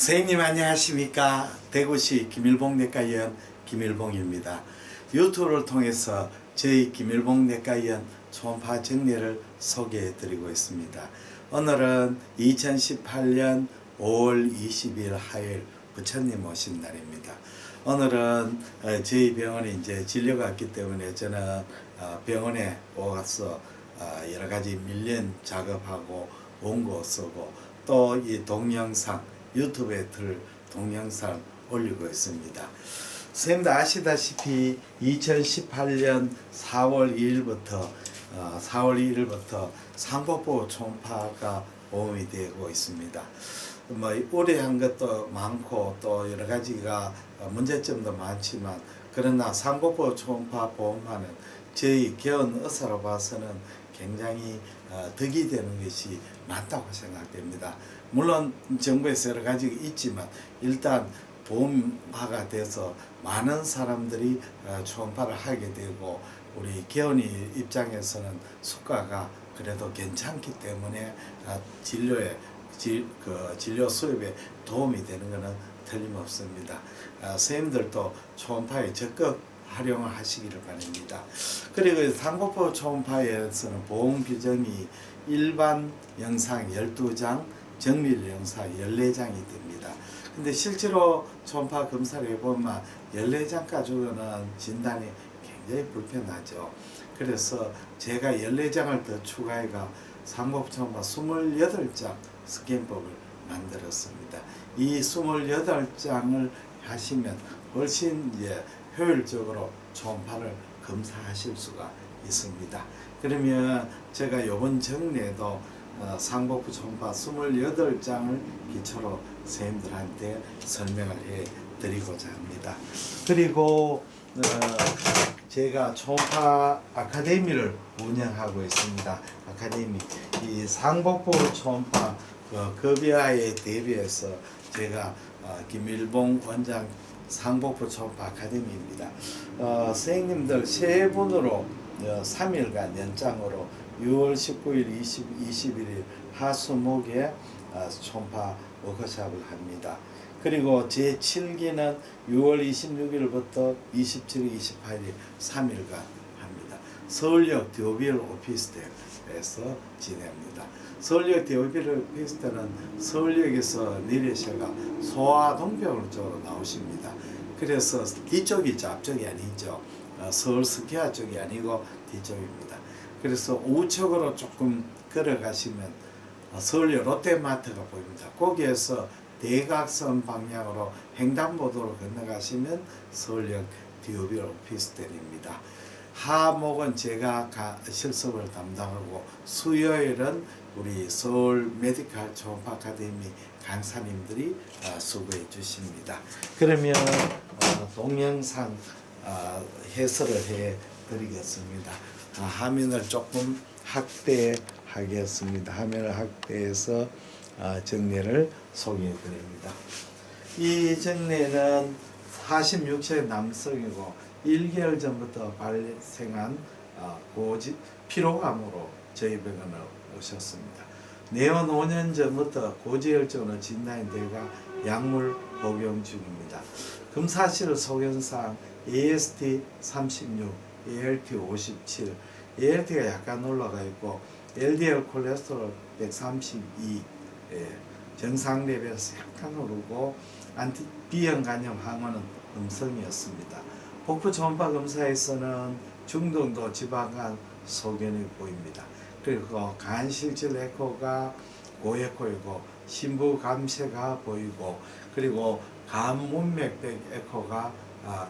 선생님 안녕하십니까. 대구시 김일봉 내과의원 김일봉입니다. 유튜브를 통해서 저희 김일봉 내과의원 초음파 정례를 소개해 드리고 있습니다. 오늘은 2018년 5월 20일 화요일 부처님 오신 날입니다. 오늘은 저희 병원에 이제 진료가 왔기 때문에 저는 병원에 와서 여러 가지 밀린 작업하고 원고 쓰고 또 이 동영상 유튜브에 들 동영상 올리고 있습니다. 선생님도 아시다시피 2018년 4월 2일부터 상복부 초음파가 보험이 되고 있습니다. 오래 한 것도 많고 또 여러 가지가 문제점도 많지만 그러나 상복부 초음파 보험하는 저희 개원 의사로 봐서는 굉장히 덕이 되는 것이 맞다고 생각됩니다. 물론 정부에서 여러 가지가 있지만 일단 보험화가 돼서 많은 사람들이 초음파를 하게 되고 우리 개원이 입장에서는 수가가 그래도 괜찮기 때문에 진료 수입에 도움이 되는 것은 틀림없습니다. 선생님들도 초음파에 적극 활용을 하시기를 바랍니다. 그리고 상복부 초음파에서는 보험 규정이 일반 영상 12장, 정밀 영상 14장이 됩니다. 근데 실제로 초음파 검사를 해보면 14장 가지고는 진단이 굉장히 불편하죠. 그래서 제가 14장을 더 추가해가 상복부 초음파 28장 스캔법을 만들었습니다. 이 28장을 하시면 훨씬 효율적으로 초음파를 검사하실 수가 있습니다. 그러면 제가 이번 정례도 상복부 초음파 28장을 기초로 선생님들한테 설명을 해 드리고자 합니다. 그리고 제가 초음파 아카데미를 운영하고 있습니다. 아카데미 이 상복부 초음파 급여에 대비해서 제가 김일봉 원장 상복부 초음파 아카데미입니다. 선생님들 세 분으로 3일간 연장으로 6월 19일, 21일 하수목에 초음파 워크숍을 합니다. 그리고 제7기는 6월 26일부터 27일, 28일 3일간 합니다. 서울역 디오빌 오피스텔에서 진행합니다. 서울역 디오빌 오피스텔은 서울역에서 내리셔가 소아동병원 쪽으로 나오십니다. 그래서 뒤쪽이 있죠. 앞쪽이 아니죠. 서울 스퀘어 쪽이 아니고 뒤쪽입니다. 그래서 우측으로 조금 걸어가시면 서울역 롯데마트가 보입니다. 거기에서 대각선 방향으로 횡단보도로 건너가시면 서울역 디오빌 오피스텔입니다. 하목은 제가 실습을 담당하고 수요일은 우리 서울 메디컬 초음파 아카데미 강사님들이 수고해 주십니다. 그러면 동영상 해설을 해 드리겠습니다. 화면을 조금 확대하겠습니다. 화면을 확대해서 정례를 소개해 드립니다. 이 정례는 46세 남성이고 1개월 전부터 발생한 피로감으로 저희 병원을 오셨습니다. 내원 5년 전부터 고지혈증으로 진단이 되가 약물 복용 중입니다. 검사실 소견상 AST 36, ALT 57, ALT가 약간 올라가 있고 LDL 콜레스테롤 132, 정상 레벨에서 약간 오르고 B형 간염 항원은 음성이었습니다. 복부 초음파 검사에서는 중등도 지방간 소견이 보입니다. 그리고 간 실질 에코가 고에코이고 심부 감쇄가 보이고 그리고 간 문맥백 에코가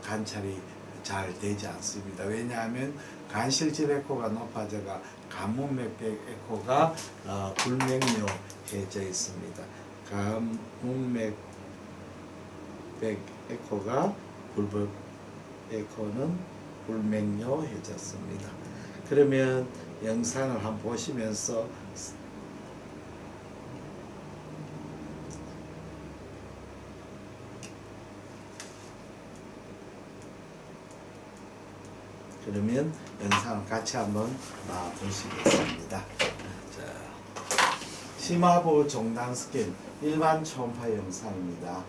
관찰이 잘 되지 않습니다. 왜냐하면 간 실질 에코가 높아져가 간 문맥백 에코가 불명료해져 있습니다. 간 문맥백 에코가 에코는 불명료해졌습니다. 그러면 영상을 한번 보시면서 영상을 같이 한번 보시겠습니다. 심화부 종단 스캔 일반 초음파 영상입니다.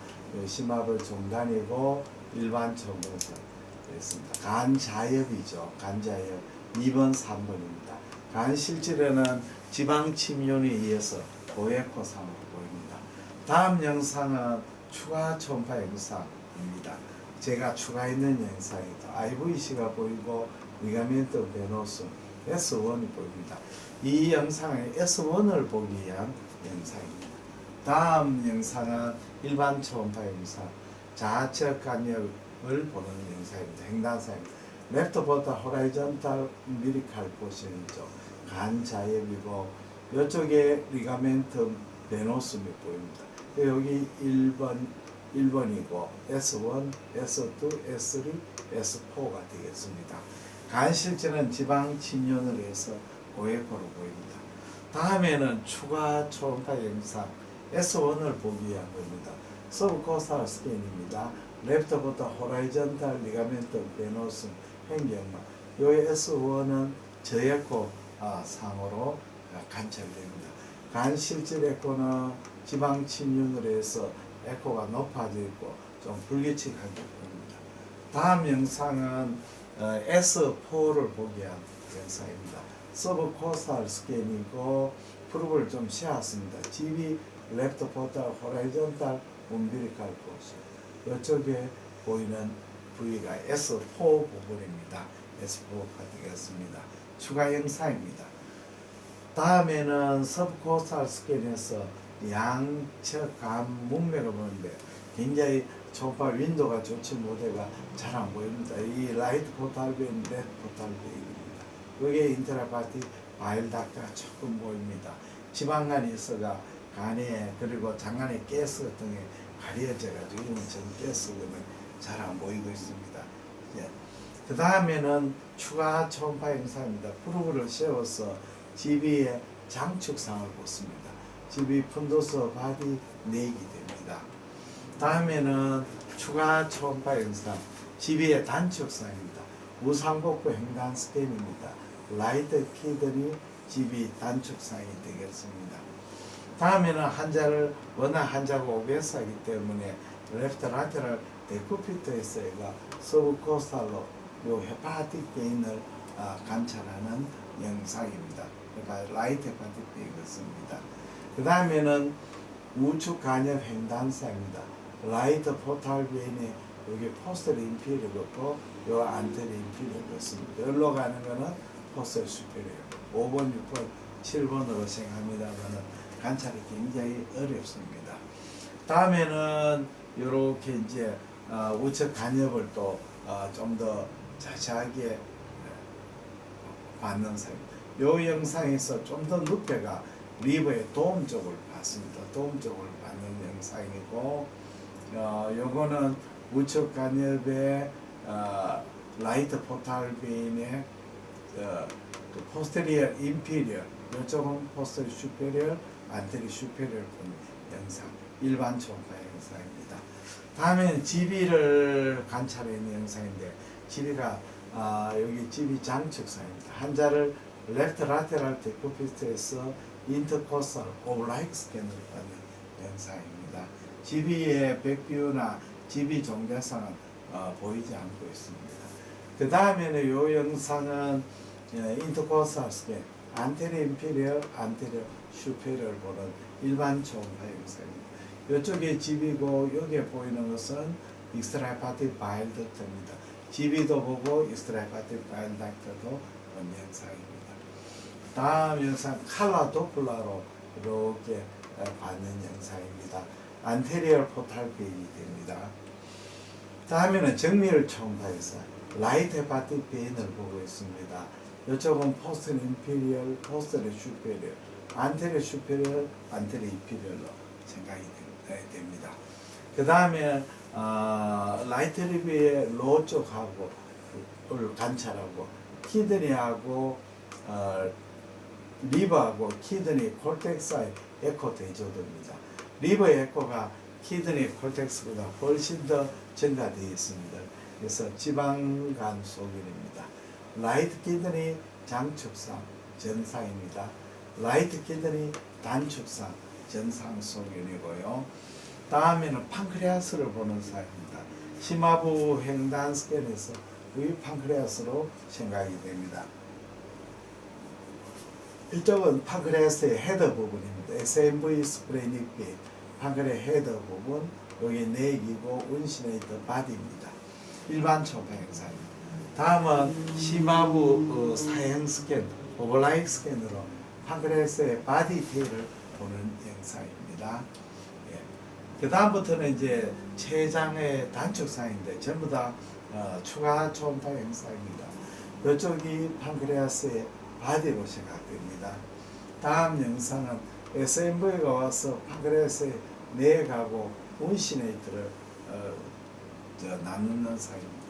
심화부 종단이고 일반 초음파 있습니다. 간 자엽이죠. 간 자엽 2번, 3번입니다. 간 실질에는 지방 침륜에 의해서 고에코상으로 보입니다. 다음 영상은 추가 초음파 영상입니다. 제가 추가했는 영상이죠. IVC가 보이고 리가멘트 베노스 S1이 보입니다. 이 영상은 S1을 보기 위한 영상입니다. 다음 영상은 일반 초음파 영상, 좌측 간엽을 보는 영상입니다. 횡단사입니다. 레프트보다 호라이전탈 미리칼 포션이죠. 간 자엽이고 이쪽에 리가멘트 베노스이 보입니다. 여기 1번이고 S1, S2, S3, S4가 되겠습니다. 간 실제는 지방 침륜을 해서 고에코로 보입니다. 다음에는 추가 초음파 영상 S1을 보기 위한 겁니다. 서브코스탈 스캔입니다. 레프트부터 호라이전탈 리가멘트 베노스 횡경막. 요 S1은 저에코 상으로 관찰됩니다. 간 실질 에코는 지방 침륜을 해서 에코가 높아져 있고 좀 불규칙하게 보입니다. 다음 영상은 S4를 보기 위한 영상입니다. 서브코스탈 스캔이고 프로브를 좀 씌웠습니다. GB 레프트 포탈 호라이전탈 umbilical portion. 이쪽에 보이는 부위가 S4 부분입니다. S4가 되겠습니다. 추가 영상입니다. 다음에는 서브코스탈 스캔에서 양측 간 문맥을 보는데 굉장히 초음파 윈도가 좋지 못해가 잘 안 보입니다. 이 라이트 포탈베인, 레프트 포탈베인입니다. 여기에 인트라파티 바일 닥터가 조금 보입니다. 지방간이 있어가 간에 그리고 장간의 가스 같은 게 가려져가지고 이런 전 가스는 잘 안 보이고 있습니다. 예. 그 다음에는 추가 초음파 영상입니다. 프로브를 세워서 GB의 장축상을 보습니다. GB 푼도스 바디 내기 됩니다. 다음에는 추가 초음파 영상 GB의 단축상입니다. 우상복부 횡단 스캔입니다. 라이트 키드니 GB 단축상이 되겠습니다. 다음에는 환자를 워낙 환자가 오베스하기 때문에 레프트 라테럴 데쿠피터에서가 서브코스탈로 요 헤파틱 베인을 관찰하는 영상입니다. 그러니까 라이트 헤파틱 베인이었습니다. 그 다음에는 우측 간엽 횡단사입니다. 라이트 포탈 베인에 여기 포스터 인피리어고 요 안테리 인피리어였습니다. 여기로 가는 거는 포스터 슈페리어 5번, 6번, 7번으로 생각합니다만은 관찰이 굉장히 어렵습니다. 다음에는 이렇게 이제 우측 간엽을 또 좀 더 자세하게 받는 사입니다. 이 영상에서 좀 더 높이가 리버의 도움 쪽을 봤습니다. 도움 쪽을 받는 영상이고 요거는 우측 간엽의 라이트 포탈 베인의 포스테리어 인피리어 이쪽은 포스테리어 슈페리어 안테리 슈페리어 본 영상 일반 초음파 영상입니다. 다음에는 GB를 관찰하는 영상인데 GB가 여기 GB 장축상입니다. 환자를 레프트 라테랄 데쿠피스트에서 인터코스탈 오브라이크 스캔을 받는 영상입니다. GB의 백뷰나 GB 종자상은 보이지 않고 있습니다. 그 다음에는 이 영상은 인터코스탈 스캔 안테리어 인피리어 안테리어 슈페리어를 보는 일반 초음파 영상입니다. 이쪽에 GB고 여기에 보이는 것은 익스트라헤파틱 바일 닥터입니다. GB도 보고 익스트라헤파틱 바일 닥터도 본 영상입니다. 다음 영상 칼라 도플러로 이렇게 받는 영상입니다. 안테리얼 포탈 베인이 됩니다. 다음에는 정밀 초음파에서 라이트 헤파틱 베인을 보고 있습니다. 이쪽은 포스트 인피리얼, 포스트 슈페리얼, 안테리어 슈페리얼, 안테리어 인피리얼로 생각이 됩니다. 그 다음에 라이트 리비의 로 쪽하고 관찰하고 키드니하고 리버하고 키드니 콜텍스의 에코 대조됩니다. 리버 에코가 키드니 콜텍스보다 훨씬 더 증가되어 있습니다. 그래서 지방간 소견입니다. 라이트 키드니 장축상 정상입니다. 라이트 키드니 단축상 정상소견이고요. 다음에는 판크레아스를 보는 사입니다. 심화부 횡단 스캔에서 의 판크레아스로 생각이 됩니다. 이쪽은 판크레아스의 헤더 부분입니다. SMV 스프레닉비 판크레 헤더 부분, 여기 내기고 운시네이터 바디입니다. 일반 초음파 영상입니다. 다음은 심화부 사형 스캔, 오버라잉 스캔으로 판크레아스의 바디 테일을 보는 영상입니다. 예. 그 다음부터는 이제 췌장의 단축상인데 전부 다 추가 초음파 영상입니다. 이쪽이 판크레아스의 바디로 생각됩니다. 다음 영상은 SMV가 와서 판크레아스의 내가고 운시네이트를 나누는 상입니다.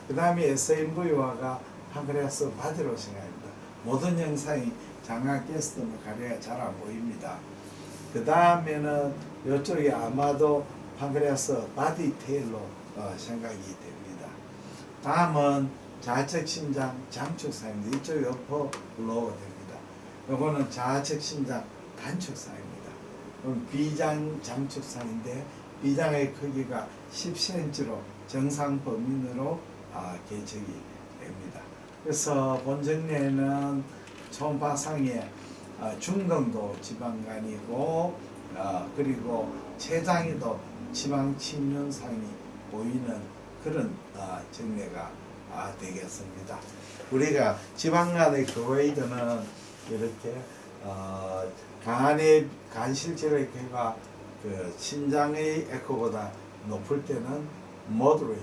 그 다음에 SMV와가 판크레아스 바디로 생각합니다. 모든 영상이 장관 게스트는 가려야 잘 안 보입니다. 그 다음에는 이쪽이 아마도 판크레아스 바디 테일로 생각이 됩니다. 다음은 좌측 심장 장축사입니다. 이쪽이 어퍼 로어 됩니다. 요거는 좌측 심장 단축사입니다. 비장 장축사인데 비장의 크기가 10cm로 정상 범위로 계측이 됩니다. 그래서 본정례는 초음파상에 중등도 지방간이고 그리고 췌장에도 지방 침륜상이 보이는 그런 정례가 되겠습니다. 우리가 지방간의 교회이드는 이렇게 간실제의 궤가 그 심장의 에코보다 높을 때는 모더레이트,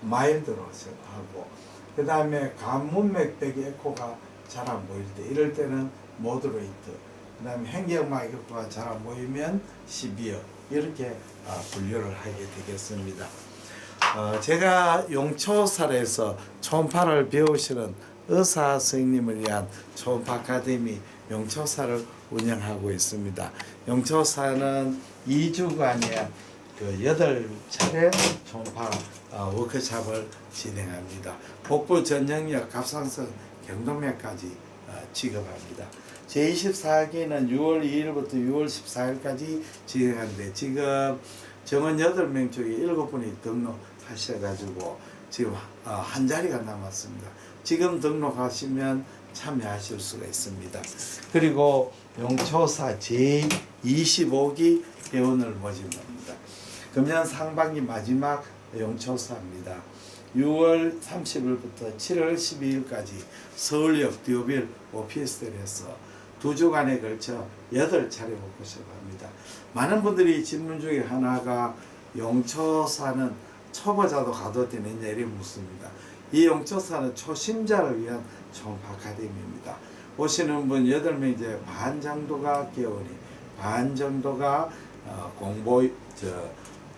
마일드로 하고, 그 다음에 간문맥박의 에코가 잘 안 보일 때, 이럴 때는 모더레이트, 그 다음에 행경막 에코가 잘 안 보이면 시비어, 이렇게 분류를 하게 되겠습니다. 제가 용초사에서 초음파를 배우시는 의사 선생님을 위한 초음파 아카데미 용초사를 운영하고 있습니다. 용초사는 2주간에 그 8차례 초음파 워크숍을 진행합니다. 복부 전영역, 갑상선, 경동맥까지 취급합니다. 제24기는 6월 2일부터 6월 14일까지 진행하는데 지금 정원 8명 중에 7분이 등록하셔가지고 지금 한 자리가 남았습니다. 지금 등록하시면 참여하실 수가 있습니다. 그리고 용초사 제25기 회원을 모집합니다. 금년 상반기 마지막 용초사입니다. 6월 30일부터 7월 12일까지 서울역 듀오빌 오피스텔에서 2주간에 걸쳐 8차례 워크숍을 합니다. 많은 분들이 질문 중에 하나가 용초사는 초보자도 가도 되느냐 이렇게 묻습니다. 이 용초사는 초심자를 위한 초음파 아카데미입니다. 오시는 분 8명 이제 반 정도가 개원이, 반 정도가 공보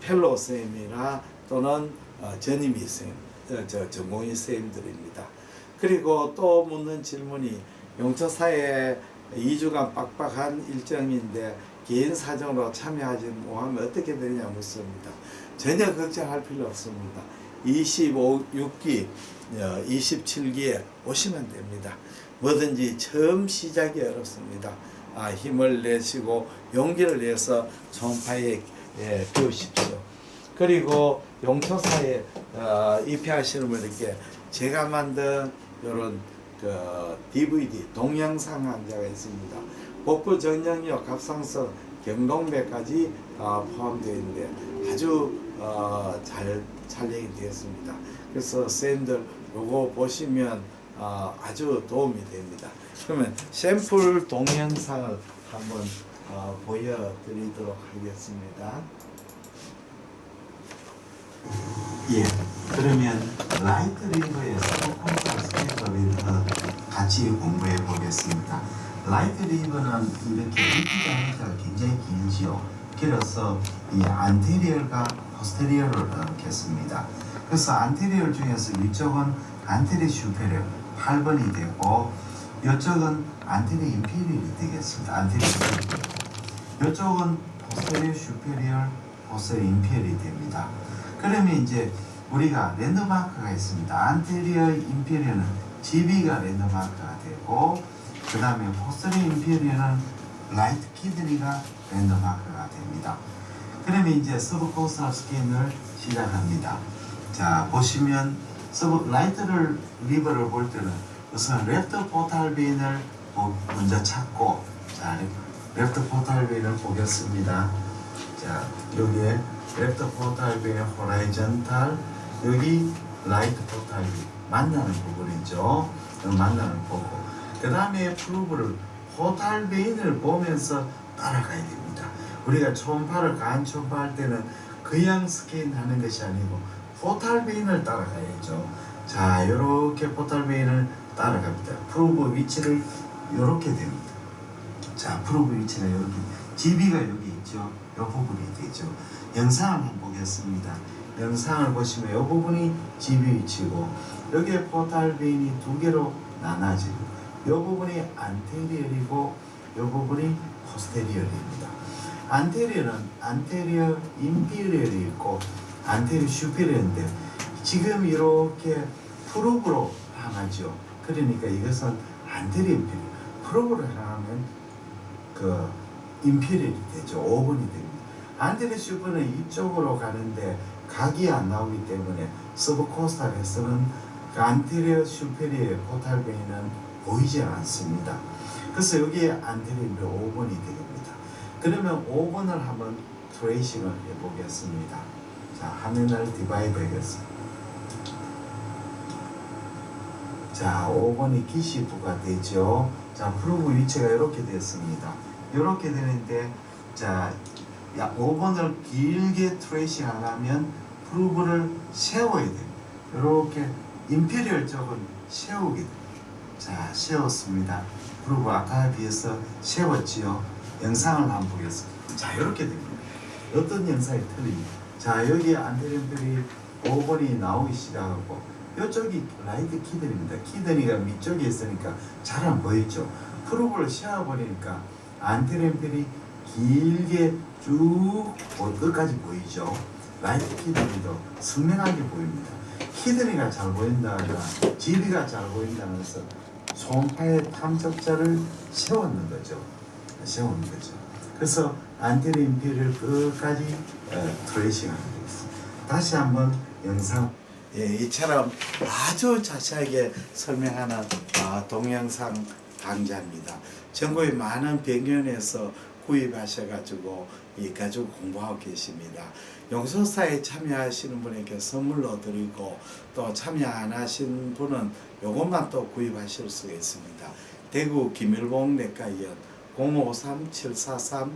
펠로우 쌤이나 또는 전임이 쌤, 전공의 쌤들입니다. 그리고 또 묻는 질문이 용초사에 2주간 빡빡한 일정인데 개인 사정으로 참여하지 못하면 어떻게 되느냐 묻습니다. 전혀 걱정할 필요 없습니다. 26기, 27기에 오시면 됩니다. 뭐든지 처음 시작이 어렵습니다. 힘을 내시고 용기를 내서 초음파에 배우십시오. 그리고 용초사에 입회하시는 분 이렇게 제가 만든 이런 DVD 동영상 환자가 있습니다. 복부 정형역, 갑상선, 경동맥까지 포함되어 있는데 아주 잘 촬영이 되었습니다. 그래서 쌤들 요거 보시면 아주 도움이 됩니다. 그러면 샘플 동영상을 한번 보여드리도록 하겠습니다. 예, 그러면 라이트 리버에서 컴퓨터 스캔법을 같이 공부해 보겠습니다. 라이트 리버는 이렇게 리프트 행사가 굉장히 길지요. 길어서 이 안테리얼과 포스테리얼을 넣겠습니다. 그래서 안테리얼 중에서 이쪽은 안테리 슈페리얼 8번이 되고 이쪽은 안테리 인피리얼이 되겠습니다. 안테리 슈페리얼. 이쪽은 포스테리얼 슈페리얼, 포스테리얼 인피리얼이 됩니다. 그러면 이제 우리가 랜드마크가 있습니다. 안테리어 인피리어는 GB가 랜드마크가 되고 그 다음에 포스터리 인피리어는 라이트 키드니가 랜드마크가 됩니다. 그러면 이제 서브코스탈 스캔을 시작합니다. 자, 보시면 라이트를 리버를 볼 때는 우선 랩터 포탈 베인을 먼저 찾고, 자, 랩터 포탈 베인을 보겠습니다. 자, 여기에 랩터 포탈 베인의 호라이전탈, 여기 라이트 포탈 베인 만나는 부분이죠. 만나는 부분. 그 다음에 프루브를 포탈 베인을 보면서 따라가야 됩니다. 우리가 초음파를 간 초음파 할 때는 그냥 스캔하는 것이 아니고 포탈 베인을 따라가야죠. 자, 이렇게 포탈 베인을 따라갑니다. 프루브 위치를 이렇게 됩니다. 자, 프루브 위치가 이렇게, GB가 여기 있죠. 이 부분이 되죠. 영상을 한번 보겠습니다. 영상을 보시면 이 부분이 GB 위치고, 여기에 포탈 베인이 두 개로 나눠지고, 이 부분이 안테리얼이고 이 부분이 포스테리얼입니다. 안테리얼은 안테리어 인피리얼이 있고 안테리어 슈피리얼인데, 지금 이렇게 프루브로 향하죠. 그러니까 이것은 안테리어 인피리얼, 프루브로 향하면 그 인피리얼이 되죠. 5번이 됩니다. 안테리어 슈퍼는 이쪽으로 가는데 각이 안 나오기 때문에 서브코스탈에서는 그 안테리어 슈페리어 포탈 베인은 보이지 않습니다. 그래서 여기에 안테리어 5번이 되겠습니다. 그러면 5번을 한번 트레이싱을 해보겠습니다. 자, 화면을 디바이드 하겠습니다. 자, 5번이 기시부가 되죠. 자, 프루브 위치가 이렇게 됐습니다. 이렇게 되는데, 자, 5번을 길게 트레이싱 안 하면 프루브를 세워야 됩니다. 이렇게 인피리얼 쪽은 세우게 됩니다. 자, 세웠습니다. 프루브 아까에 비해서 세웠지요. 영상을 한번 보겠습니다. 자, 이렇게 됩니다. 어떤 영상이 틀립니다. 자, 여기 안테리얼 5번이 나오기 시작하고, 이쪽이 라이트 키드니입니다. 키드니가 밑쪽에 있으니까 잘 안 보이죠. 프루브를 세워버리니까 안테리얼이 길게 쭉 끝까지 보이죠. 라이트 키드니도 선명하게 보입니다. 키드니가 잘 보인다거나 GB가 잘 보인다는 것은 초음파의 탐적자를 세웠는 거죠. 세우는 거죠. 그래서 안테리어 인피리얼 끝까지 트레이싱하는 되겠습니다. 다시 한번 영상. 예, 이처럼 아주 자세하게 설명하는 동영상 강좌입니다. 전국의 많은 병원에서 구입하셔가지고 가지고 공부하고 계십니다. 용서사에 참여하시는 분에게 선물로 드리고, 또 참여 안 하신 분은 요것만 또 구입하실 수가 있습니다. 대구 김일봉 내과의원 053-743-2089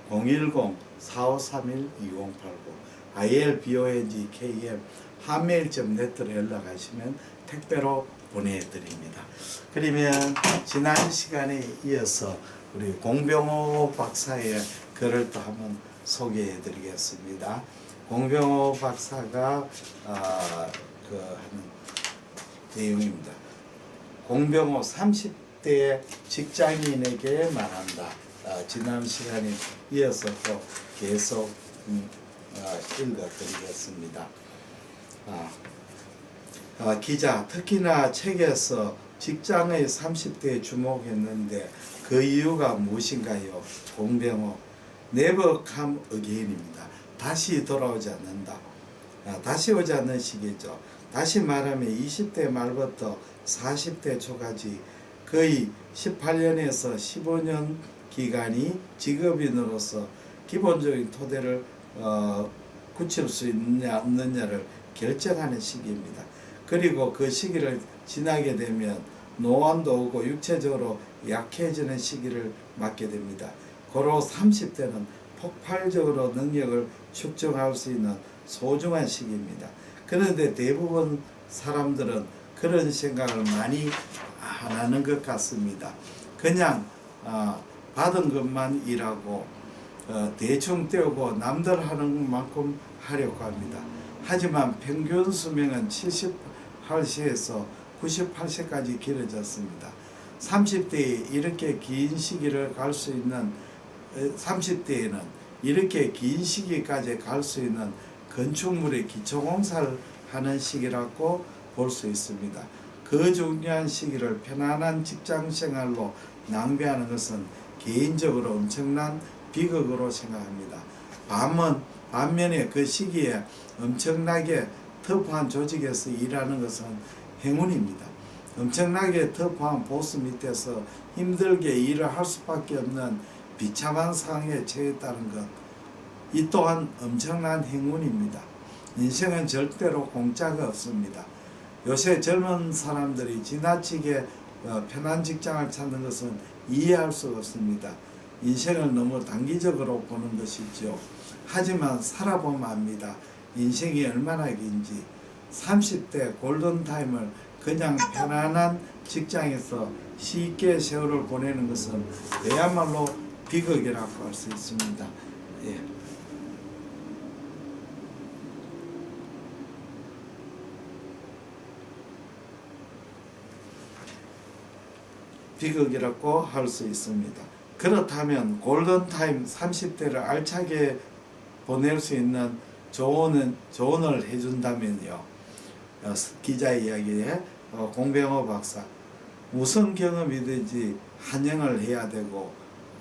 010-4531-2089 ilbongkm 한메일.net로 연락하시면 택배로 보내드립니다. 그러면 지난 시간에 이어서 우리 공병호 박사의 글을 또 한번 소개해 드리겠습니다. 공병호 박사가 하는 내용입니다. 공병호 30대 직장인에게 말한다. 지난 시간에 이어서 또 계속 읽어 드리겠습니다. 기자, 특히나 책에서 직장의 30대에 주목했는데 그 이유가 무엇인가요? 공병호, never come again입니다. 다시 돌아오지 않는다. 다시 오지 않는 시기죠. 다시 말하면 20대 말부터 40대 초까지 거의 18년에서 15년 기간이 직업인으로서 기본적인 토대를 굳힐 수 있느냐 없느냐를 결정하는 시기입니다. 그리고 그 시기를 지나게 되면 노안도 오고 육체적으로 약해지는 시기를 맞게 됩니다. 고로 30대는 폭발적으로 능력을 축적할 수 있는 소중한 시기입니다. 그런데 대부분 사람들은 그런 생각을 많이 안 하는 것 같습니다. 그냥 받은 것만 일하고 대충 때우고 남들 하는 만큼 하려고 합니다. 하지만 평균 수명은 78세에서 98세까지 길어졌습니다. 30대에 이렇게 긴 시기를 갈 수 있는 30대에는 이렇게 긴 시기까지 갈 수 있는 건축물의 기초공사를 하는 시기라고 볼 수 있습니다. 그 중요한 시기를 편안한 직장 생활로 낭비하는 것은 개인적으로 엄청난 비극으로 생각합니다. 반면에 그 시기에 엄청나게 터프한 조직에서 일하는 것은 행운입니다. 엄청나게 터프한 보스 밑에서 힘들게 일을 할 수밖에 없는 비참한 상황에 처했다는 것, 이 또한 엄청난 행운입니다. 인생은 절대로 공짜가 없습니다. 요새 젊은 사람들이 지나치게 편한 직장을 찾는 것은 이해할 수가 없습니다. 인생을 너무 단기적으로 보는 것이죠. 하지만 살아보면 압니다. 인생이 얼마나 긴지. 30대 골든타임을 그냥 편안한 직장에서 쉽게 세월을 보내는 것은 그야말로 비극이라고 할 수 있습니다. 예. 비극이라고 할 수 있습니다. 그렇다면 골든타임 30대를 알차게 보낼 수 있는 조언을 해준다면요. 기자 이야기에 공병호 박사, 우선 경험이든지 한영을 해야 되고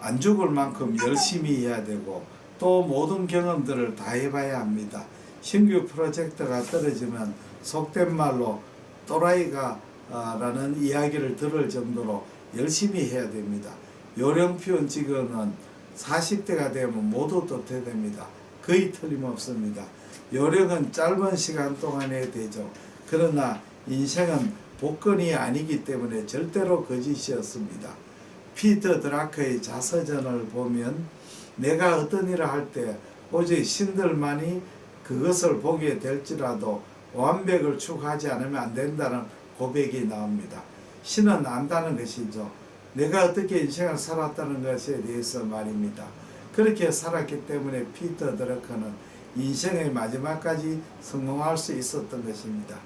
안 죽을 만큼 열심히 해야 되고 또 모든 경험들을 다 해봐야 합니다. 신규 프로젝트가 떨어지면 속된 말로 또라이가 라는 이야기를 들을 정도로 열심히 해야 됩니다. 요령피운 직원은 40대가 되면 모두 도태됩니다. 거의 틀림없습니다. 요령은 짧은 시간 동안에 되죠. 그러나 인생은 복권이 아니기 때문에 절대로 거짓이었습니다. 피터 드라커의 자서전을 보면 내가 어떤 일을 할 때 오직 신들만이 그것을 보게 될지라도 완벽을 추구하지 않으면 안 된다는 고백이 나옵니다. 신은 안다는 것이죠. 내가 어떻게 인생을 살았다는 것에 대해서 말입니다. 그렇게 살았기 때문에 피터 드러커는 인생의 마지막까지 성공할 수 있었던 것입니다.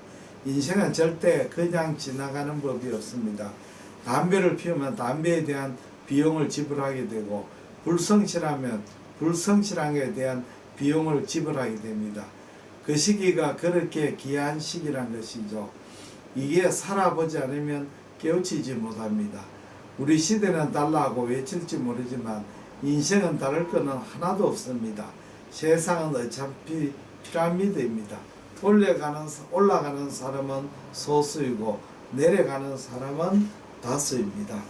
인생은 절대 그냥 지나가는 법이 없습니다. 담배를 피우면 담배에 대한 비용을 지불하게 되고 불성실하면 불성실한 것에 대한 비용을 지불하게 됩니다. 그 시기가 그렇게 귀한 시기란 것이죠. 이게 살아보지 않으면 깨우치지 못합니다. 우리 시대는 달라고 외칠지 모르지만 인생은 다를 것은 하나도 없습니다. 세상은 어차피 피라미드입니다. 올라가는 사람은 소수이고 내려가는 사람은 다수입니다.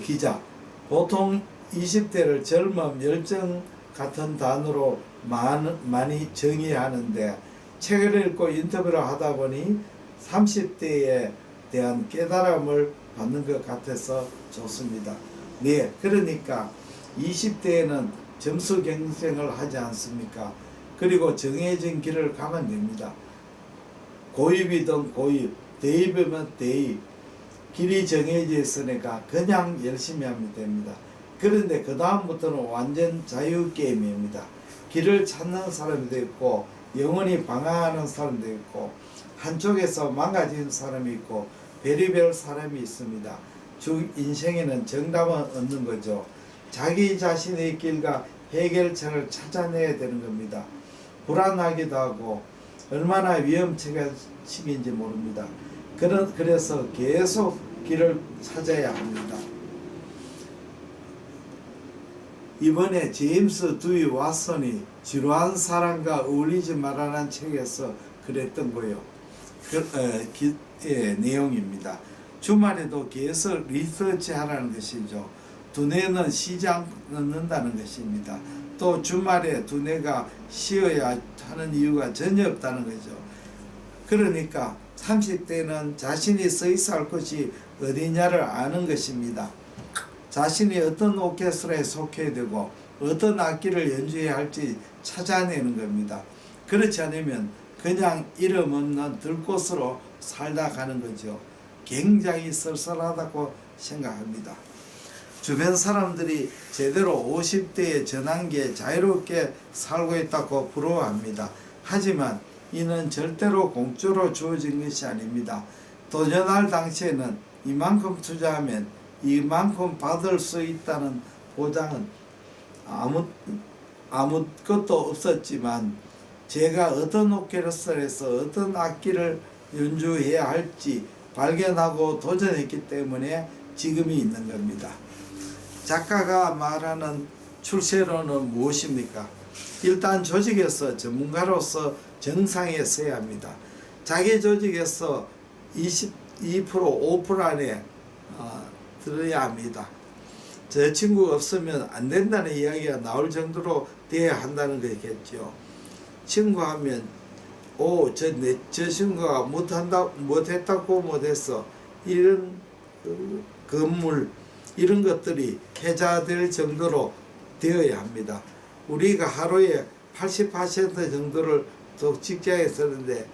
기자, 보통 20대를 젊음, 열정 같은 단어로 많이 정의하는데 책을 읽고 인터뷰를 하다 보니 30대에 대한 깨달음을 받는 것 같아서 좋습니다. 네, 그러니까 20대에는 점수 경쟁을 하지 않습니까? 그리고 정해진 길을 가면 됩니다. 고입이든 고입, 대입이면 대입, 길이 정해져 있으니까 그냥 열심히 하면 됩니다. 그런데 그 다음부터는 완전 자유게임입니다. 길을 찾는 사람도 있고 영원히 방황하는 사람도 있고 한쪽에서 망가진 사람이 있고 별의별 사람이 있습니다. 인생에는 정답은 없는 거죠. 자기 자신의 길과 해결책을 찾아내야 되는 겁니다. 불안하기도 하고 얼마나 위험책인지 모릅니다. 그래서 계속 길을 찾아야 합니다. 이번에 제임스 두이 왓슨이 지루한 사람과 어울리지 말라는 책에서 그랬던 거예요. 내용입니다. 주말에도 계속 리서치하라는 것이죠. 두뇌는 쉬지 않는다는 것입니다. 또 주말에 두뇌가 쉬어야 하는 이유가 전혀 없다는 거죠. 그러니까 30대는 자신이 서 있어 할 것이 어디냐를 아는 것입니다. 자신이 어떤 오케스트라에 속해야 되고 어떤 악기를 연주해야 할지 찾아내는 겁니다. 그렇지 않으면 그냥 이름 없는 들꽃으로 살다 가는 거죠. 굉장히 썰썰하다고 생각합니다. 주변 사람들이 제대로 50대의 전환기에 자유롭게 살고 있다고 부러워합니다. 하지만 이는 절대로 공짜로 주어진 것이 아닙니다. 도전할 당시에는 이만큼 투자하면 이만큼 받을 수 있다는 보장은 아무것도 없었지만 제가 어떤 오케스트라에서 어떤 악기를 연주해야 할지 발견하고 도전했기 때문에 지금이 있는 겁니다. 작가가 말하는 출세로는 무엇입니까? 일단 조직에서 전문가로서 정상에 서야 합니다. 자기 조직에서 22% 5% 안에 들어야 합니다. 저 친구가 없으면 안 된다는 이야기가 나올 정도로 되어야 한다는 거겠죠. 친구하면 저 친구가 못했다고 못했어, 이런 건물 이런 것들이 해자될 정도로 되어야 합니다. 우리가 하루에 80% 정도를 또 직장에 쓰는데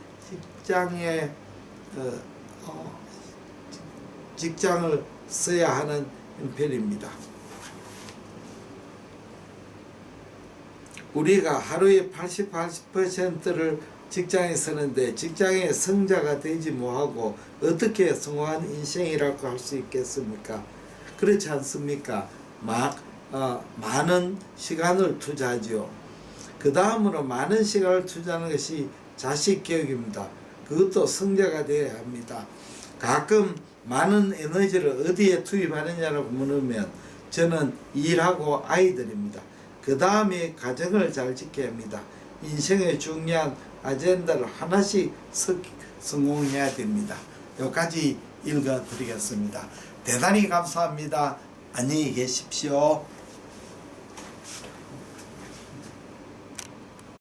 직장을 써야 하는 편입니다. 우리가 하루에 80%를 직장에 쓰는데 직장의 성자가 되지 못하고 어떻게 성공한 인생이라고 할 수 있겠습니까? 그렇지 않습니까? 많은 시간을 투자하죠. 그 다음으로 많은 시간을 투자하는 것이 자식교육입니다. 그것도 성자가 되어야 합니다. 가끔 많은 에너지를 어디에 투입하느냐라고 물으면 저는 일하고 아이들입니다. 그 다음에 가정을 잘 지켜야 합니다. 인생의 중요한 아젠다를 하나씩 성공해야 됩니다. 여기까지 읽어드리겠습니다. 대단히 감사합니다. 안녕히 계십시오.